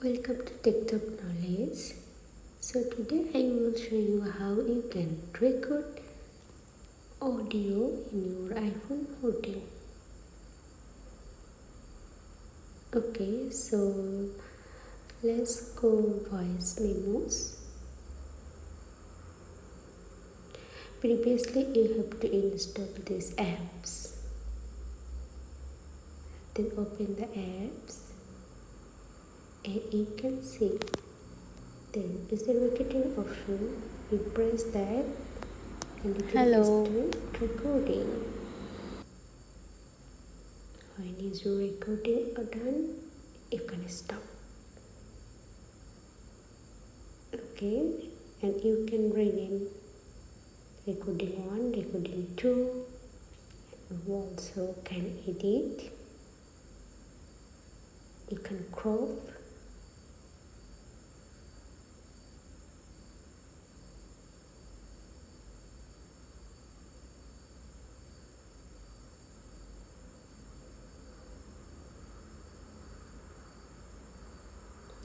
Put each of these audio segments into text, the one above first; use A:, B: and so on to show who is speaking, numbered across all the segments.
A: Welcome to TechSoft Knowledge. So today I will show you how you can record audio in your iPhone 14. Okay, so let's go Voice Memos. Previously you have to install these apps. Then open the apps and you can see there is a recording option. You press that and it will start recording. When is your recording done, you can stop. Okay, and you can rename recording 1, recording 2. You also can edit. You can crop.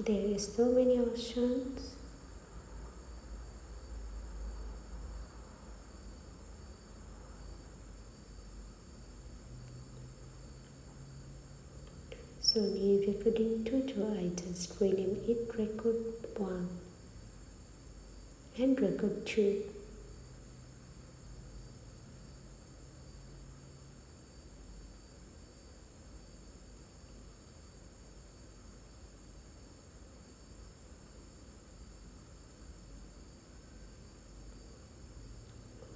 A: There is so many options. So new recording 2, I just rename it record 1 and record 2.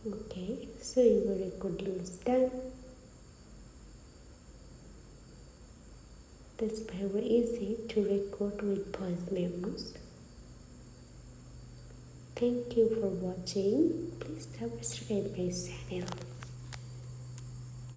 A: Okay, so your recording is done. That's very easy to record with voice memos. Thank you for watching. Please subscribe my channel.